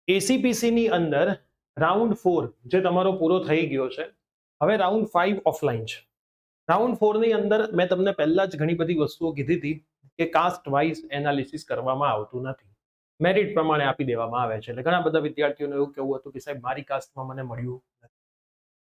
ACPC ની અંદર round 4 જે તમારો પૂરો થઈ ગયો છે, હવે રાઉન્ડ 5 ઓફલાઈન છે. રાઉન્ડ 4 ની અંદર મેં તમને પહેલા જ ઘણી બધી વસ્તુઓ કીધી હતી કે કાસ્ટ વાઇઝ એનાલિસિસ કરવામાં આવતું નથી, મેરિટ પ્રમાણે આપી દેવામાં આવે છે. એટલે ઘણા બધા વિદ્યાર્થીઓને એવું કહેવું હતું કે સાહેબ મારી કાસ્ટમાં મને મળ્યું નથી.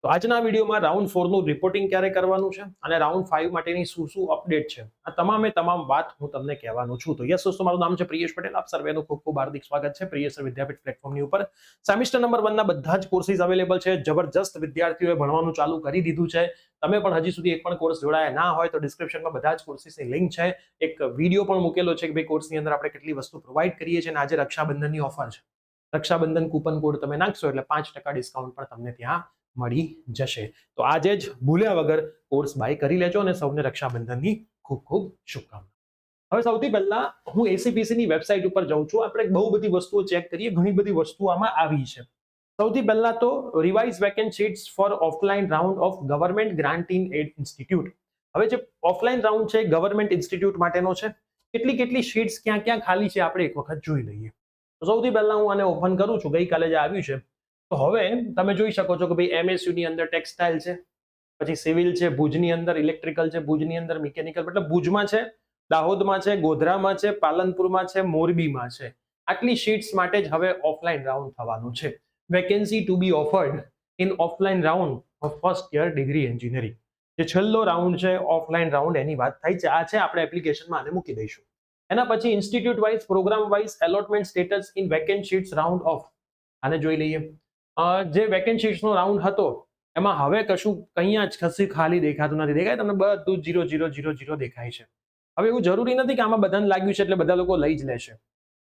તો આજના વિડીયોમાં રાઉન્ડ 4 નું રિપોર્ટિંગ ક્યારે કરવાનું છે અને રાઉન્ડ 5 માટેની શું અપડેટ છે, આ તમામ વાત હું તમને કહેવાનો છું. તો યસ દોસ્તો, મારું નામ છે પ્રિયેશ પટેલ. આપ સર્વેનું ખૂબ ખૂબ હાર્દિક સ્વાગત છે પ્રિયેશ વિદ્યાપીઠ પ્લેટફોર્મની ઉપર. સેમિસ્ટર નંબર 1 ના બધા જ કોર્સિસ અવેલેબલ છે. જબરજસ્ત વિદ્યાર્થીઓએ ભણવાનું ચાલુ કરી દીધું છે. તમે પણ હજી સુધી એક પણ કોર્સ જોડાયા ના હોય તો ડિસ્ક્રિપ્શનમાં બધા જ કોર્સિસની લિંક છે. એક વિડીયો પણ મૂકેલો છે કે ભાઈ કોર્સની અંદર આપણે કેટલી વસ્તુ પ્રોવાઈડ કરીએ છીએ અને આજે રક્ષાબંધનની ઓફર છે. રક્ષાબંધન કૂપન કોડ તમે નાખશો એટલે 5% ડિસ્કાઉન્ટ પણ તમને ત્યાં મળી જશે. તો આજે જ ભૂલ્યા વગર કોર્સ બાય કરી લેજો અને સૌને રક્ષાબંધનની ખૂબ ખૂબ શુભકામનાઓ. હવે સૌથી પહેલા હું એસીપીસી ની વેબસાઇટ ઉપર જાઉં છું. આપણે બહુ બધી વસ્તુઓ ચેક કરીએ, ઘણી બધી વસ્તુઓ આમાં આવી છે. સૌથી પહેલા તો revise vacant seats for offline round of government granting aid institute. હવે જે ઓફલાઈન રાઉન્ડ છે ગવર્મેન્ટ ઇન્સ્ટિટ્યૂટ માટેનો છે, કેટલી સીટ્સ ક્યાં ક્યાં ખાલી છે આપણે એક વખત જોઈ લઈએ. તો સૌથી પહેલા હું આને ઓપન કરું છું. ગઈકાલે જે આવ્યું છે, તો હવે તમે જોઈ શકો છો કે ભાઈ એમએસયુ ની અંદર ટેક્સટાઇલ છે, પછી સિવિલ છે, ભુજની અંદર ઇલેક્ટ્રિકલ છે, ભુજની અંદર મિકેનિકલ, મતલબ ભુજમાં છે, દાહોદમાં છે, ગોધરામાં છે, પાલનપુરમાં છે, મોરબીમાં છે. આટલી સીટ્સ માટે જ હવે ઓફલાઈન રાઉન્ડ થવાનું છે. Vacancy to be offered in offline round of first year degree engineering. જે છેલ્લો રાઉન્ડ છે ઓફલાઈન રાઉન્ડ, એની વાત થાય છે. આ છે, આપણે એપ્લિકેશનમાં આને મૂકી દઈશું. એના પછી institute wise programme wise allotment status in vacant seats round of. આને જોઈ લઈએ. જે વેકેન્ટ સીટ્સનો રાઉન્ડ હતો એમાં હવે કશું કઅહીંયા જ કશું ખાલી દેખાતું નથી. દેખાય તમને? બધું 0 દેખાય છે. હવે એવું જરૂરી નથી કે આમાં બધાને લાગ્યું છે એટલે બધા લોકો લઈ જ લેશે,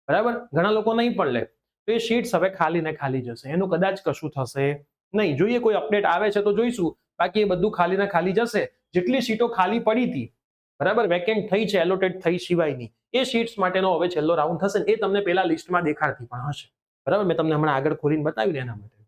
બરાબર? ઘણા લોકો નહીં પણ લે. તો એ સીટ્સ હવે ખાલી ને ખાલી જશે, એનું કદાચ કશું થશે નહીં. જોઈએ કોઈ અપડેટ આવે છે તો જોઈશું, બાકી એ બધું ખાલી ને ખાલી જશે. જેટલી સીટો ખાલી પડી હતી, બરાબર, વેકેન્ટ થઈ છે, એલોટેડ થઈ સિવાયની, એ સીટ્સ માટેનો હવે છેલ્લો રાઉન્ડ થશે. એ તમને પેલા લિસ્ટમાં દેખાડતી પણ હશે, બરાબર? મેં તમને હમણાં આગળ ખોલીને બતાવ્યું એના માટે.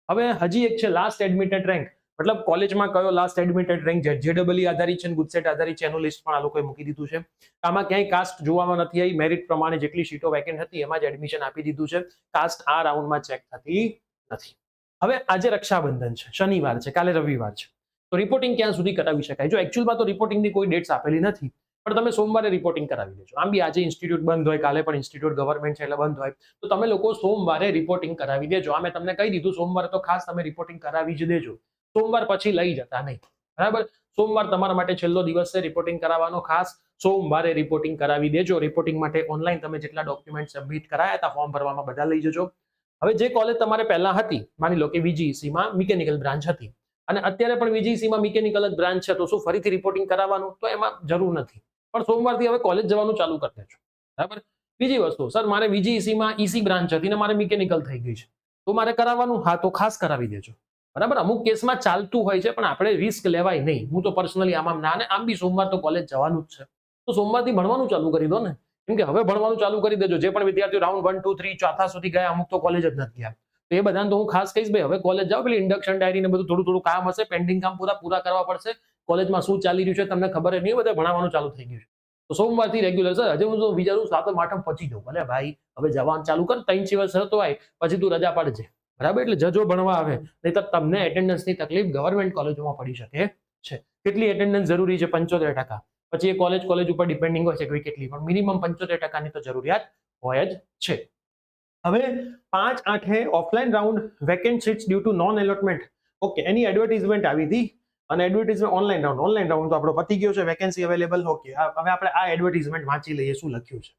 હવે હજી એક છે લાસ્ટ એડમિટેડ રેન્ક, મતલબ કોલેજમાં કયો લાસ્ટ એડમિટેડ રેન્ક જેડબલઈ આધારિત છે, ગુજસેટ આધારિત છે, એનું લિસ્ટ પણ આ લોકોએ મૂકી દીધું છે. આમાં ક્યાંય કાસ્ટ જોવામાં નથી આવી. મેરિટ પ્રમાણે જેટલી સીટો વેકેન્ટ હતી એમાં જ એડમિશન આપી દીધું છે. કાસ્ટ આ રાઉન્ડમાં ચેક થતી નથી. હવે આજે રક્ષાબંધન છે, શનિવાર છે, કાલે રવિવાર છે, તો રિપોર્ટિંગ ક્યાં સુધી કરાવી શકાય? જો એકચ્યુઅલમાં તો રિપોર્ટિંગની કોઈ ડેટ્સ આપેલી નથી, પણ તમે સોમવારે રિપોર્ટિંગ કરાવી દેજો. આમ બી આજે ઇન્સ્ટિટ્યૂટ બંધ હોય, કાલે પણ ઇન્સ્ટિટ્યૂટ ગવર્મેન્ટ છે એટલે બંધ હોય, તો તમે લોકો સોમવારે રિપોર્ટિંગ કરાવી દેજો. આ મેં તમને કહી દીધું, સોમવારે તો ખાસ તમે રિપોર્ટિંગ કરાવી જ દેજો. સોમવાર પછી લઈ જતા નહીં, બરાબર? સોમવાર તમારા માટે છેલ્લો દિવસ છે રિપોર્ટિંગ કરાવવાનો. ખાસ સોમવારે રિપોર્ટિંગ કરાવી દેજો. રિપોર્ટિંગ માટે ઓનલાઈન તમે જેટલા ડોક્યુમેન્ટ સબમિટ કરાયા હતા ફોર્મ ભરવામાં, બધા લઈ જજો. હવે જે કોલેજ તમારે પહેલા હતી, માની લો કે VGEC માં મિકેનિકલ બ્રાન્ચ હતી અને અત્યારે પણ VGEC માં મિકેનિકલ જ બ્રાન્ચ છે, તો શું ફરીથી રિપોર્ટિંગ કરાવવાનું? તો એમાં જરૂર નથી, પણ સોમવારથી હવે કોલેજ જવાનું ચાલુ કરી દેજો, બરાબર? બીજી વસ્તુ, સર મારે VGEC માં EC બ્રાન્ચ હતી ને મારે મિકેનિકલ થઈ ગઈ છે, તો મારે કરાવવાનું? હા, તો ખાસ કરાવી દેજો, બરાબર? અમુક કેસમાં ચાલતું હોય છે, પણ આપણે રિસ્ક લેવાય નહીં. હું તો પર્સનલી આમ ના, ને આમ બી સોમવાર તો કોલેજ જવાનું જ છે, તો સોમવારથી ભણવાનું ચાલુ કરી દો ને. કેમ કે હવે ભણવાનું ચાલુ કરી દેજો. જે પણ વિદ્યાર્થીઓ રાઉન્ડ 1, 2, 3, ચોથા સુધી ગયા, અમુક તો કોલેજ જ નથી ગયા, તો એ બધાને તો હું ખાસ કહીશ, ભાઈ હવે કોલેજ જાઓ. પેલી ઇન્ડક્શન ડાયરી ને બધું થોડું કામ હશે, પેન્ડિંગ કામ પૂરા કરવા પડશે. કોલેજમાં શું ચાલી રહ્યું છે તમને ખબર નહીં, બધા ભણાવવાનું ચાલુ થઈ ગયું છે, તો સોમવારથી રેગ્યુલર. સર હજી હું તો વિચારું 7મ 8મ પહોંચી જાઉં. ભલે ભાઈ, હવે જવાનું ચાલુ કર, 3 દિવસ હતો આય પછી તું રજા પાડજે, બરાબર? એટલે જજો ભણવા આવે, નહીં તો તમને એટેન્ડન્સની તકલીફ ગવર્મેન્ટ કોલેજોમાં પડી શકે છે. કેટલી એટેન્ડન્સ જરૂરી છે? 75%. પછી એ કોલેજ ઉપર ડિપેન્ડિંગ હોય છે કે કેટલી, પણ મિનિમમ 75%ની તો જરૂરિયાત હોય જ છે. હવે 5/8 offline round vacant seats due to non allotment. Okay, any advertisement આવી હતી અને એડવર્ટાઇઝમેન્ટ ઓનલાઈન રાઉન્ડ તો આપણો પતી ગયો છે. Vacancy available. ઓકે, હવે આપણે આ એડવર્ટાઇઝમેન્ટ વાંચી લઈએ શું લખ્યું છે.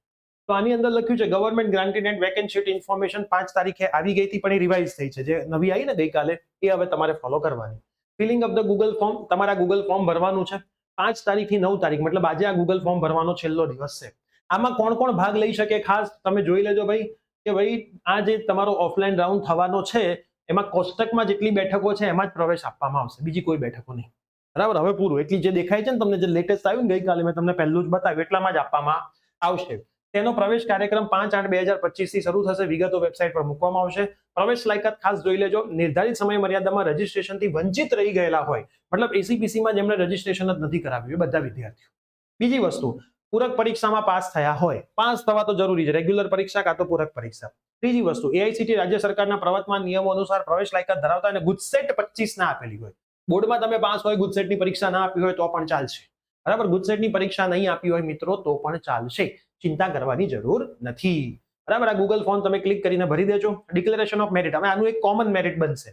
તો આની અંદર લખ્યું છે government granted and vacant seat information 5 તારીખે આવી ગઈ હતી, પણ એ રિવાઇઝ થઈ છે. જે નવી આવી ને ગઈકાલે, એ હવે તમારે ફોલો કરવાની. Filling of the Google form. તમારા ગૂગલ ફોર્મ ભરવાનું છે 5 તારીખથી 9 તારીખ, મતલબ આજે આ ગૂગલ ફોર્મ ભરવાનો છેલ્લો દિવસ છે. આમાં કોણ કોણ ભાગ લઈ શકે ખાસ તમે જોઈ લેજો ભાઈ, કે ભાઈ આ જે તમારો ઓફલાઈન રાઉન્ડ થવાનો છે એમાં કોષ્ટકમાં જેટલી બેઠકો છે એમાં જ પ્રવેશ આપવામાં આવશે, બીજી કોઈ બેઠકો નહીં, બરાબર? હવે પૂરું એટલી જે દેખાય છે ને તમને, જે લેટેસ્ટ આવ્યું ને ગઈકાલે મેં તમને પહેલું જ બતાવ્યું, એટલામાં જ આપવામાં આવશે. તેનો પ્રવેશ કાર્યક્રમ 5/8/2025 થી શરૂ થશે. વિગતો વેબસાઇટ પર મૂકવામાં આવશે. પ્રવેશ લાયકાત ખાસ જોઈ લેજો. નિર્ધારિત સમય મર્યાદામાં રજીસ્ટ્રેશનથી વંચિત રહી ગયેલા હોય, મતલબ એસીપીસીમાં જેમણે રજીસ્ટ્રેશન જ નથી કરાવ્યું, એ બધા વિદ્યાર્થીઓ. બીજી વસ્તુ, પૂરક પરીક્ષામાં પાસ થયા હોય. પાસ થવા તો જરૂરી છે, રેગ્યુલર પરીક્ષા કાં તો પૂરક પરીક્ષા. ત્રીજી વસ્તુ, એઆઈસીટી રાજ્ય સરકારના પ્રવર્તમાન નિયમો અનુસાર પ્રવેશ લાયકાત ધરાવતા અને ગુજસેટ 25 ના આપેલી હોય. બોર્ડમાં તમે પાસ હોય, ગુજસેટની પરીક્ષા ના આપી હોય તો પણ ચાલશે. બરાબર, ગુજસેટની પરીક્ષા નહીં આપી હોય મિત્રો તો પણ ચાલશે, ચિંતા કરવાની જરૂર નથી. બરાબર, આ ગૂગલ ફોર્મ તમે ક્લિક કરીને ભરી દેજો. ડિક્લેરેશન ઓફ મેરિટ, હવે આનું એક કોમન મેરિટ બનશે.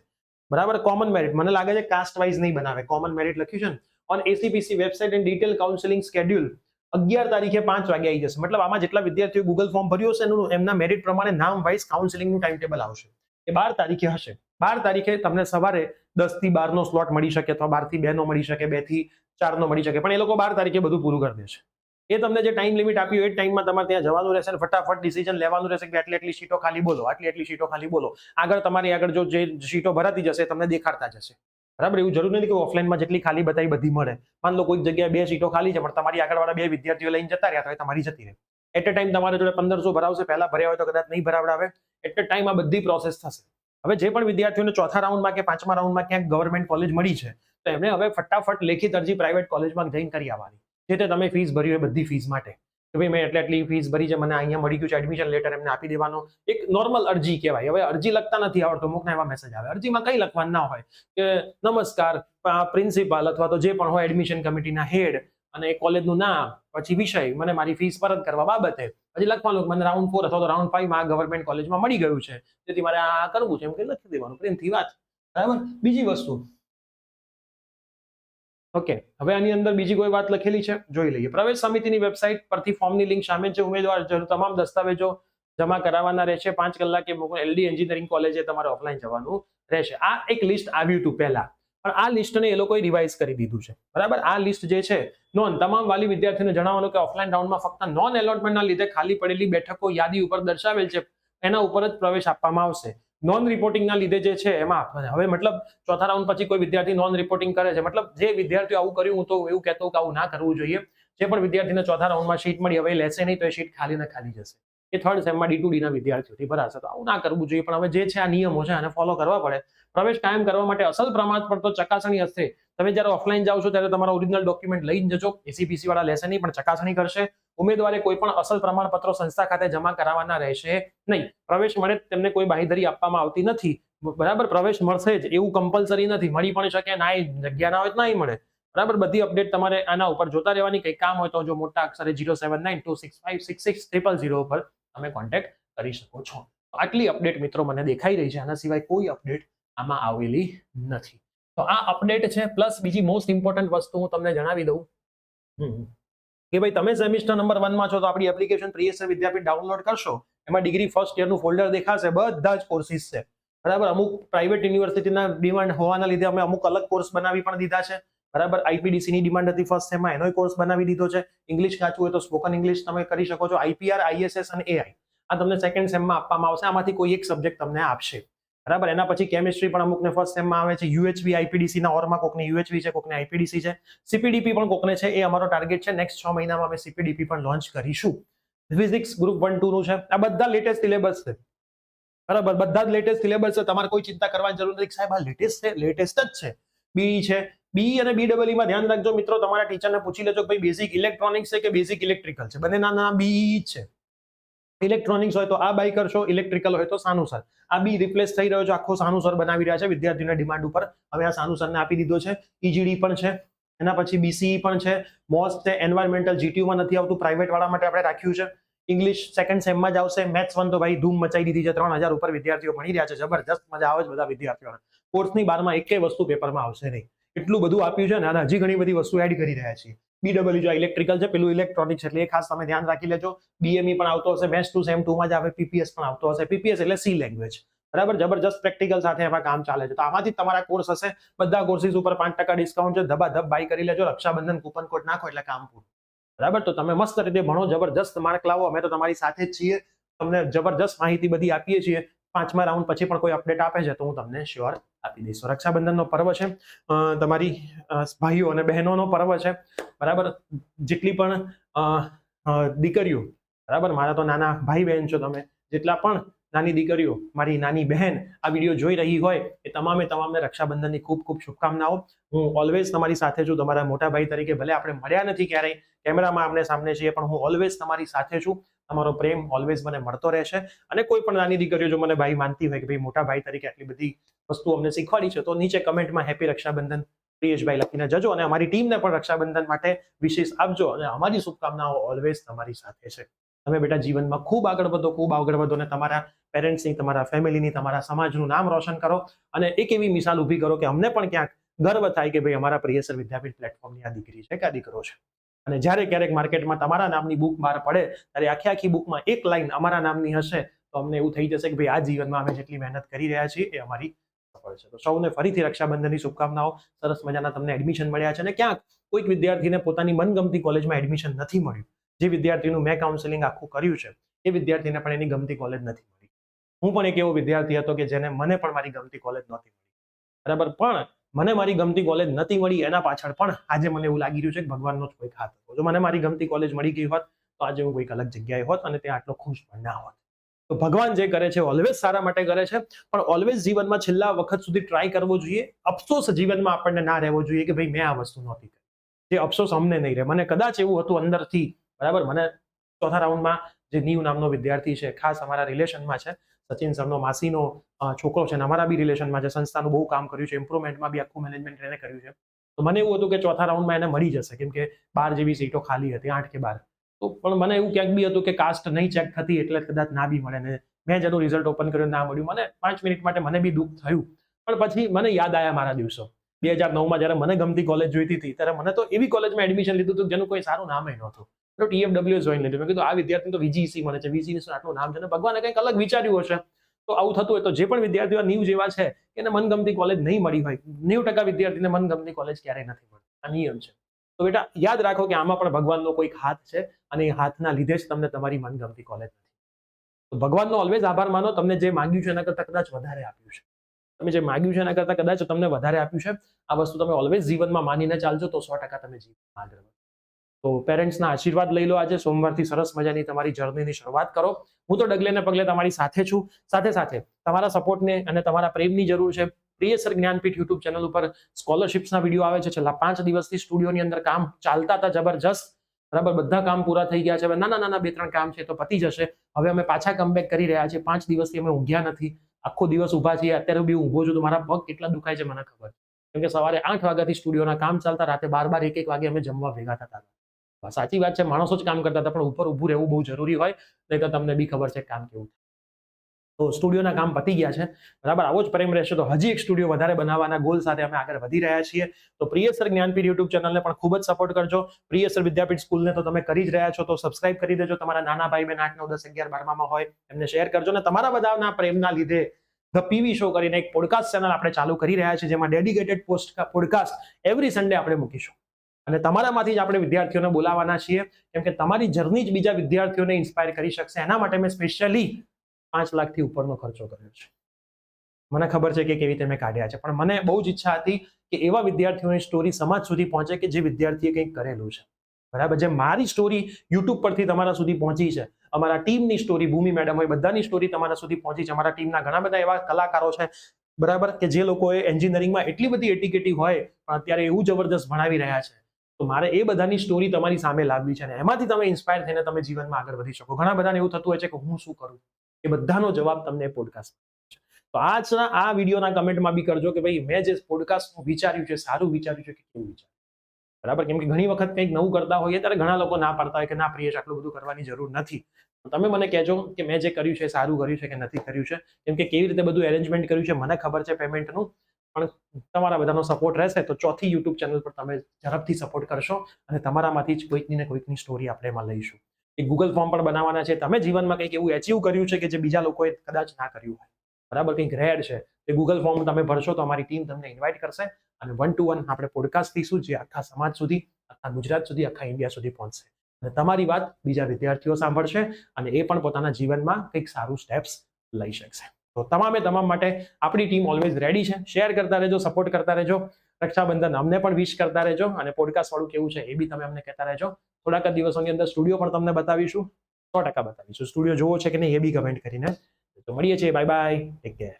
બરાબર, કોમન મેરિટ મને લાગે છે કાસ્ટ વાઇઝ નહીં બનાવે, કોમન મેરિટ લખ્યું છે ને. On ACPC website and detail counselling schedule 11 તારીખે 5 વાગે આવી જશે. મતલબ આમાં જેટલા વિદ્યાર્થીઓ ગૂગલ ફોર્મ ભર્યું હશે એનું એમના મેરિટ પ્રમાણે નામ વાઇઝ કાઉન્સેલિંગનું ટાઈમ ટેબલ આવશે. એ 12 તારીખે હશે. 12 તારીખે તમને સવારે 10 થી 12 નો સ્લોટ મળી શકે, અથવા 12 થી 2 નો મળી શકે, 2 થી 4 નો મળી શકે, પણ એ લોકો 12 તારીખે બધું પૂરું કરી દેશે. એ તમને જે ટાઈમ લિમિટ આપી હોય એ ટાઈમમાં તમારે ત્યાં જવાનું રહેશે, ફટાફટ ડિસિઝન લેવાનું રહેશે કે આટલી સીટો ખાલી બોલો, આટલી સીટો ખાલી બોલો. આગળ તમારી આગળ જો જે સીટો ભરાતી જશે તમને દેખાડતા જશે. બરાબર, એવું જરૂર નથી કે ઓફલાઈનમાં જેટલી ખાલી બતાવી બધી મળે. માન લો કોઈક જગ્યાએ 2 સીટો ખાલી છે પણ તમારી આગળવાળા 2 વિદ્યાર્થીઓ લઈને જતા રહ્યા તો તમારી જતી રહે. એટ અ ટાઈમ તમારા જોડે 1500 ભરાવશે, પહેલા ભર્યા હોય તો કદાચ નહીં ભરાવડાવે. એટ અ ટાઈમ આ બધી પ્રોસેસ થશે. હવે જે પણ વિદ્યાર્થીઓને ચોથા રાઉન્ડમાં કે પાંચમા રાઉન્ડમાં ક્યાંક ગવર્મેન્ટ કોલેજ મળી છે તો એમને હવે ફટાફટ લેખિત અરજી પ્રાઇવેટ કોલેજમાં જઈને કરી આવવાની. જે તે તમે ફીસ ભરી હોય બધી ફીસ માટે કે ભાઈ મેં એટલી ફીસ ભરી છે, મને અહીંયા મળી ગયું છે એડમિશન લેટર, એમને આપી દેવાનો. એક નોર્મલ અરજી કહેવાય. હવે અરજી લખતા નથી આવડતો, અમુકના એવા મેસેજ આવે. અરજીમાં કંઈ લખવાનું ના હોય કે નમસ્કાર પ્રિન્સિપાલ અથવા તો જે પણ હોય એડમિશન કમિટીના હેડ અને કોલેજનું નામ, પછી વિષય, મને મારી ફીસ પરત કરવા બાબતે પછી લખવાનું મને રાઉન્ડ 4 અથવા તો રાઉન્ડ 5 માં ગવર્મેન્ટ કોલેજમાં મળી ગયું છે તેથી મારે આ કરવું છે, એમ કે લખી દેવાનું પ્રેમથી વાત. બરાબર, બીજી વસ્તુ ઓકે. હવે આની અંદર બીજી કોઈ વાત લખેલી છે જોઈ લઈએ. પ્રવેશ સમિતિની વેબસાઇટ પરથી ફોર્મની લિંક સામેલ છે. ઉમેદવાર તમામ દસ્તાવેજો જમા કરાવવાના રહેશે. 5 કલાકે એલડી એન્જિનિયરિંગ કોલેજે તમારે ઓફલાઈન જવાનું રહેશે. આ એક લિસ્ટ આવ્યું હતું પહેલા, પણ આ લિસ્ટને એ લોકોએ રિવાઇઝ કરી દીધું છે. બરાબર, આ લિસ્ટ જે છે નોન તમામ વાલી વિદ્યાર્થીઓને જણાવવાનું કે ઓફલાઈન રાઉન્ડમાં ફક્ત નોન એલોટમેન્ટના લીધે ખાલી પડેલી બેઠકો યાદી ઉપર દર્શાવેલ છે એના ઉપર જ પ્રવેશ આપવામાં આવશે. નોન રિપોર્ટિંગના લીધે જે છે એમાં હવે મતલબ ચોથા રાઉન્ડ પછી કોઈ વિદ્યાર્થી નોન રિપોર્ટિંગ કરે છે, મતલબ જે વિદ્યાર્થીઓ આવું કર્યું, હું તો એવું કહેતો કે આવું ના કરવું જોઈએ. જે પણ વિદ્યાર્થીને ચોથા રાઉન્ડમાં સીટ મળી હવે લેશે નહીં તો એ સીટ ખાલી ને ખાલી જશે. એ થર્ડ સેમમાં D2D ના વિદ્યાર્થીઓથી ભરાશે. તો આવું ના કરવું જોઈએ, પણ હવે જે છે આ નિયમો છે આને ફોલો કરવા પડે. પ્રવેશ કાયમ કરવા માટે અસલ પ્રમાણપત્ર તો ચકાસણી હશે. તમે જ્યારે ઓફલાઈન જાઓ છો ત્યારે તમારા ઓરિજિનલ ડોક્યુમેન્ટ લઈને જજો. એસીપીસી વાળા લેશે નહીં પણ ચકાસણી કરશે. ઉમેદવારે કોઈ પણ અસલ પ્રમાણપત્રો સંસ્થા ખાતે જમા કરાવવાના રહેશે નહીં. પ્રવેશ મળે તેમને કોઈ બાંહેધરી આપવામાં આવતી નથી. બરાબર, પ્રવેશ મળશે જ એવું કમ્પલસરી નથી, મળી પણ શકે ના, જગ્યા ના હોય તો નહીં મળે. બરાબર, બધી અપડેટ તમારે આના ઉપર જોતા રહેવાની. કંઈ કામ હોય તો જો મોટા અક્ષરે 07926566000 ઉપર તમે કોન્ટેક્ટ કરી શકો છો. આટલી અપડેટ મિત્રો મને દેખાઈ રહી છે, આના સિવાય કોઈ અપડેટ આમાં આવેલી નથી. તો આ અપડેટ છે. પ્લસ બીજી મોસ્ટ ઇમ્પોર્ટન્ટ વસ્તુ હું તમને જણાવી દઉં કે ભાઈ તમે સેમિસ્ટર નંબર 1 માં છો તો આપણી એપ્લિકેશન પ્રિયસર વિદ્યાપીઠ ડાઉનલોડ કરશો, એમાં ડિગ્રી ફર્સ્ટ યરનું ફોલ્ડર દેખાશે, બધા જ કોર્સિસ છે. બરાબર, અમુક પ્રાઇવેટ યુનિવર્સિટીના ડિમાન્ડ હોવાના લીધે અમે અમુક અલગ કોર્સ બનાવી પણ દીધા છે. બરાબર, આઈપીડીસી ની ડિમાન્ડ હતી ફર્સ્ટ સેમમાં, એનો કોર્સ બનાવી દીધો છે. ઇંગ્લિશ કાચું હોય તો સ્પોકન ઇંગ્લિશ તમે કરી શકો છો. આઈપીઆર, આઈએસએસ અને એઆઈ આ તમને સેકન્ડ સેમમાં આપવામાં આવશે. આમાંથી કોઈ એક સબ્જેક્ટ તમને આપશે. બરાબર, એના પછી કેમિસ્ટ્રી પણ અમુકને ફર્સ્ટ સેમમાં આવે છે. યુએચવી આઈપીડીસી ના ઓરમાં કોકને યુએચવી છે, કોકને આઈપીડીસી છે. સીપીડીપી પણ કોકને છે. એ અમારો ટાર્ગેટ છે. નેક્સ્ટ 6 મહિનામાં અમે સીપીડીપી પણ લોન્ચ કરીશું. ફિઝિક્સ ગ્રુપ 1 2 નું છે. આ બધા લેટેસ્ટ સિલેબસ છે. બરાબર, બધા જ લેટેસ્ટ સિલેબસ છે. તમારે કોઈ ચિંતા કરવાની જરૂર નથી સાહેબ, આ લેટેસ્ટ છે, લેટેસ્ટ જ છે. બીઈ છે, બીઈ અને બીડબલઈ માં ધ્યાન રાખજો મિત્રો. તમારા ટીચરને પૂછી લેજો કે ભાઈ બેઝિક ઇલેક્ટ્રોનિક્સ છે કે બેઝિક ઇલેક્ટ્રિકલ છે. બંને નાના બીઈ જ છે. ઇલેક્ટ્રોનિક્સ હોય તો આ બાય કરશો, ઇલેક્ટ્રિકલ હોય તો સાનુસર. આ બી રિપ્લેસ થઈ રહ્યો છે, આખો સાનુસર બનાવી રહ્યા છે વિદ્યાર્થીઓના ડિમાન્ડ ઉપર. હવે આ સાનુસરને આપી દીધો છે. ઈજીડી પણ છે, એના પછી બીસીઈ પણ છે, મોસ છે, એન્વાયરમેન્ટલ જીટીયુમાં નથી આવતું, પ્રાઇવેટ વાળા માટે આપણે રાખ્યું છે. ઇંગ્લિશ સેકન્ડ સેમમાં જ આવશે. મેથ્સ 1 તો ભાઈ ધૂમ મચાઈ દીધી છે. 3000 ઉપર વિદ્યાર્થીઓ ભણી રહ્યા છે. જબરજસ્ત મજા આવે છે બધા વિદ્યાર્થીઓને. કોર્સની 12માં એકેય વસ્તુ પેપરમાં આવશે નહીં. એટલું બધું આપ્યું છે ને, અને હજી ઘણી બધી વસ્તુ એડ કરી રહ્યા છીએ. બીડબલ્યુ જો ઇલેક્ટ્રિકલ છે, પેલું ઇલેક્ટ્રોનિક્સ, એટલે એ ખાસ તમે ધ્યાન રાખી લેજો. બીએમઈ પણ આવતો હશે, મેથ્સ 2 સેમ 2 માં જ આવે. પીપીએસ પણ આવતો હશે. પીપીએસ એટલે સી લેંગ્વેજ. બરાબર, જબરજસ્ત પ્રેક્ટિકલ સાથે એમાં કામ ચાલે છે. તો આમાંથી તમારા કોર્સ હશે. બધા કોર્સિસ ઉપર 5% ડિસ્કાઉન્ટ છે. ધબાધબ બાય કરી લેજો. રક્ષાબંધન કૂપન કોડ નાખો એટલે કામ પૂરું. બરાબર, તો તમે મસ્ત રીતે ભણો, જબરજસ્ત માર્ક લાવો. અમે તો તમારી સાથે જ છીએ. તમને જબરજસ્ત માહિતી બધી આપીએ છીએ. 5મા રાઉન્ડ પછી પણ કોઈ અપડેટ આપે છે તો હું તમને શ્યોર આપી દઈશ. રક્ષાબંધનનો પર્વ છે, તમારી ભાઈઓ અને બહેનોનો પર્વ છે. બરાબર, જેટલી પણ દીકરીઓ, બરાબર, મારા તો નાના ભાઈ બહેન છો તમે, જેટલા પણ નાની દીકરીઓ, મારી નાની બહેન આ વિડીયો જોઈ રહી હોય એ તમામને રક્ષાબંધનની ખૂબ ખૂબ શુભકામનાઓ. હું ઓલવેઝ તમારી સાથે છું, તમારા મોટા ભાઈ તરીકે. ભલે આપણે મળ્યા નથી ક્યારેય, કેમેરામાં આમને સામને છીએ, પણ હું ઓલવેઝ તમારી સાથે છું. તમારો પ્રેમ ઓલવેઝ મને મળતો રહેશે. અને કોઈ પણ નાની દીકરીઓ જો મને ભાઈ માનતી હોય કે ભાઈ મોટા ભાઈ તરીકે આટલી બધી વસ્તુ અમને શીખવાડી છે, તો નીચે કમેન્ટમાં હેપી રક્ષાબંધન પ્રિયેશભાઈ લખીને જજો. અને અમારી ટીમને પણ રક્ષાબંધન માટે વિશેષ આપજો. અને અમારી શુભકામનાઓ ઓલવેઝ તમારી સાથે છે. તમે બેટા જીવનમાં ખૂબ આગળ વધો અને તમારા પેરેન્ટ્સની, તમારા ફેમિલીની, તમારા સમાજનું નામ રોશન કરો. અને એક એવી મિસાલ ઊભી કરો કે અમને પણ ક્યાંક ગર્વ થાય કે ભાઈ અમારા પ્રિયસર વિદ્યાપીઠ પ્લેટફોર્મની આ દીકરી છે કે આ દીકરો છે. અને જ્યારે ક્યારેક માર્કેટમાં તમારા નામની બુક બહાર પડે ત્યારે આખી બુકમાં એક લાઈન અમારા નામની હશે તો અમને એવું થઈ જશે કે ભાઈ આ જીવનમાં અમે જેટલી મહેનત કરી રહ્યા છીએ એ અમારી સફળ છે. તો સૌને ફરીથી રક્ષાબંધનની શુભકામનાઓ. સરસ મજાના તમને એડમિશન મળ્યા છે. અને ક્યાંક કોઈક વિદ્યાર્થીને પોતાની મનગમતી કોલેજમાં એડમિશન નથી મળ્યું, જે વિદ્યાર્થીનું મેં કાઉન્સેલિંગ આખું કર્યું છે એ વિદ્યાર્થીને પણ એની ગમતી કોલેજ નથી મળી. હું પણ એક એવો વિદ્યાર્થી હતો કે જેને મને પણ મારી ગમતી કોલેજ નહોતી મળી. બરાબર, પણ મને મારી ગમતી કોલેજ નથી મળી એના પાછળ પણ આજે મને એવું લાગી રહ્યું છે કે ભગવાનનો જ કોઈક હાથ હતો. જો મને મારી ગમતી કોલેજ મળી ગઈ હોત તો આજે હું કોઈક અલગ જગ્યાએ હોત અને ત્યાં આટલો ખુશ પણ ના હોત. તો ભગવાન જે કરે છે ઓલવેઝ સારા માટે કરે છે, પણ ઓલવેઝ જીવનમાં છેલ્લા વખત સુધી ટ્રાય કરવો જોઈએ. અફસોસ જીવનમાં આપણને ના રહેવો જોઈએ કે ભાઈ મેં આ વસ્તુ નહોતી કરી. જે અફસોસ અમને નહીં રહે. મને કદાચ એવું હતું અંદરથી, બરાબર, મને ચોથા રાઉન્ડમાં જે નીવ નામનો વિદ્યાર્થી છે, ખાસ અમારા રિલેશનમાં છે, સચિન સરનો માસીનો છોકરો છે, અને અમારા બી રિલેશનમાં છે, સંસ્થાનું બહુ કામ કર્યું છે, ઇમ્પ્રુવમેન્ટમાં બી આખું મેનેજમેન્ટ એને કર્યું છે. તો મને એવું હતું કે ચોથા રાઉન્ડમાં એને મળી જશે, કેમ કે 12 જેવી સીટો ખાલી હતી, 8 કે 12. તો પણ મને એવું ક્યાંક બી હતું કે કાસ્ટ નહીં ચેક થતી એટલે કદાચ ના બી મળે. ને મેં જેનું રિઝલ્ટ ઓપન કર્યું ના મળ્યું. મને 5 મિનિટ માટે મને બી દુઃખ થયું, પણ પછી મને યાદ આવ્યા મારા દિવસો. 2009માં જ્યારે મને ગમતી કોલેજ જોઈતી હતી ત્યારે મને તો એવી કોલેજમાં એડમિશન લીધું હતું જેનું કોઈ સારું નામ નહોતું. તો TFW જોઈન લીધું. મેં કીધું આ વિદ્યાર્થી તો VGC મને છે, VGC આટલું નામ છે ને ભગવાને કંઈક અલગ વિચાર્યું હશે. તો આવું થતું હોય તો જે પણ વિદ્યાર્થીઓ નીવ જેવા છે એને મનગમતી કોલેજ નહીં મળી હોય, 90% વિદ્યાર્થીને મનગમતી કોલેજ ક્યારેય નથી મળતી. આ નિયમ છે. તો બેટા યાદ રાખો કે આમાં પણ ભગવાનનો કોઈક હાથ છે અને એ હાથના લીધે જ તમને તમારી મનગમતી કોલેજ નથી. તો ભગવાનનો ઓલવેઝ આભાર માનો. તમને જે માંગ્યું છે એના કરતાં કદાચ વધારે આપ્યું છે. તમે જે માંગ્યું છે એના કરતાં કદાચ તમને વધારે આપ્યું છે. આ વસ્તુ તમે ઓલવેઝ જીવનમાં માનીને ચાલજો તો 100% તમે જીવનમાં આગળ વધો. તો પેરેન્ટ્સના આશીર્વાદ લઈ લો. આજે સોમવારથી સરસ મજાની તમારી જર્નીની શરૂઆત કરો. હું તો ડગલે ને પગલે તમારી સાથે છું. સાથે તમારા સપોર્ટને અને તમારા પ્રેમની જરૂર છે. પ્રિયસર જ્ઞાનપીઠ યુટ્યુબ ચેનલ ઉપર સ્કોલરશિપ્સના વિડીયો આવે છે. છેલ્લા 5 દિવસથી સ્ટુડિયોની અંદર કામ ચાલતા હતા જબરજસ્ત, બરાબર. બધા કામ પૂરા થઈ ગયા છે. હવે નાના 2-3 કામ છે તો પતી જશે. હવે અમે પાછા કમબેક કરી રહ્યા છીએ. 5 દિવસથી અમે ઊંઘ્યા નથી, આખો દિવસ ઊભા છીએ. અત્યારે બી ઊભો છું તો મારા પગ કેટલા દુખાય છે મને ખબર, કેમ કે સવારે 8 વાગ્યાથી સ્ટુડિયોના કામ ચાલતા, રાતે 12 1 વાગે અમે જમવા ભેગા થતા હતા. સાચી વાત છે, માણસો જ કામ કરતા હતા, પણ ઉપર ઊભું રહેવું બહુ જરૂરી હોય. નહીં તો તમને બી ખબર છે કામ કેવું. તો સ્ટુડિયોના કામ પતી ગયા છે, બરાબર. આવો જ પ્રેમ રહેશે તો હજી એક સ્ટુડિયો વધારે બનાવવાના ગોલ સાથે અમે આગળ વધી રહ્યા છીએ. તો પ્રિયસર જ્ઞાનપીઠ યુટ્યુબ ચેનલને પણ ખૂબ જ સપોર્ટ કરજો. પ્રિયસર વિદ્યાપીઠ સ્કૂલને તો તમે કરી જ રહ્યા છો, તો સબસ્ક્રાઇબ કરી દેજો. તમારા નાના ભાઈ બહેન 8 9 10 11 12માં હોય એમને શેર કરજો. અને તમારા બધાના પ્રેમના લીધે ધ પીવી શો કરીને એક પોડકાસ્ટ ચેનલ આપણે ચાલુ કરી રહ્યા છીએ, જેમાં ડેડિકેટેડ પોડકાસ્ટ એવરી સન્ડે આપણે મૂકીશું. અને તમારામાંથી જ આપણે વિદ્યાર્થીઓને બોલાવવાના છીએ, કેમ કે તમારી જર્ની જ બીજા વિદ્યાર્થીઓને ઇન્સ્પાયર કરી શકશે. એના માટે મેં સ્પેશિયલી 5 લાખથી ઉપરનો ખર્ચો કર્યો છે. મને ખબર છે કે કેવી રીતે મેં કાઢ્યા છે, પણ મને બહુ જ ઈચ્છા હતી કે એવા વિદ્યાર્થીઓની સ્ટોરી સમાજ સુધી પહોંચે કે જે વિદ્યાર્થીએ કંઈક કરેલું છે, બરાબર. જે મારી સ્ટોરી યુટ્યુબ પરથી તમારા સુધી પહોંચી છે, અમારા ટીમની સ્ટોરી, ભૂમિ મેડમ હોય, બધાની સ્ટોરી તમારા સુધી પહોંચી છે. અમારા ટીમના ઘણા બધા એવા કલાકારો છે, બરાબર, કે જે લોકોએ એન્જિનિયરિંગમાં એટલી બધી એટીકેટી હોય પણ અત્યારે એવું જબરદસ્ત ભણાવી રહ્યા છે. તો મારે એ બધાની સ્ટોરી તમારી સામે લાવવી છે, અને એમાંથી તમે ઇન્સ્પાયર થઈને તમે જીવનમાં આગળ વધી શકો. ઘણા બધાને એવું થતું હોય છે કે હું શું કરું, એ બધાનો જવાબ તમને પોડકાસ્ટ. તો આજના આ વિડીયોના કમેન્ટમાં બી કરજો કે ભાઈ મેં જે પોડકાસ્ટ વિચાર્યું છે સારું વિચાર્યું છે કે કેવું વિચાર્યું, બરાબર. કેમ કે ઘણી વખત કંઈક નવું કરતા હોઈએ ત્યારે ઘણા લોકો ના પાડતા હોય કે ના પ્રિયેશ આટલું બધું કરવાની જરૂર નથી. તમે મને કહેજો કે મેં જે કર્યું છે સારું કર્યું છે કે નથી કર્યું છે, કેમ કે કેવી રીતે બધું એરેન્જમેન્ટ કર્યું છે મને ખબર છે પેમેન્ટનું, પણ તમારા બધાનો સપોર્ટ રહેશે તો ચોથી યુટ્યુબ ચેનલ પર તમે ઝડપથી સપોર્ટ કરશો અને તમારામાંથી જ કોઈકની ને કોઈકની સ્ટોરી આપણે એમાં લઈશું. એક ગૂગલ ફોર્મ પણ બનાવવાના છે. તમે જીવનમાં કંઈક એવું એચીવ કર્યું છે કે જે બીજા લોકોએ કદાચ ના કર્યું હોય, બરાબર, કંઈક રેડ છે, એ ગૂગલ ફોર્મ તમે ભરશો તો અમારી ટીમ તમને ઇન્વાઇટ કરશે અને 1 to 1 આપણે પોડકાસ્ટ લઈશું, જે આખા સમાજ સુધી, આખા ગુજરાત સુધી, આખા ઇન્ડિયા સુધી પહોંચશે. અને તમારી વાત બીજા વિદ્યાર્થીઓ સાંભળશે અને એ પણ પોતાના જીવનમાં કંઈક સારું સ્ટેપ્સ લઈ શકશે. તો તમામ માટે આપણી ટીમ ઓલવેઝ રેડી છે. શેર કરતા રહેજો, સપોર્ટ કરતા રહેજો. રક્ષાબંધન અમને પણ વિશ કરતા રહેજો અને પોડકાસ્ટ વાળું કેવું છે એ બી તમે અમને કહેતા રહેજો. થોડાક જ દિવસોની અંદર સ્ટુડિયો પણ તમને બતાવીશું, 100% બતાવીશું. સ્ટુડિયો જોવો છે કે નહીં એ બી કમેન્ટ કરીને. તો મળીએ છીએ, બાય બાય, ટેક કેર.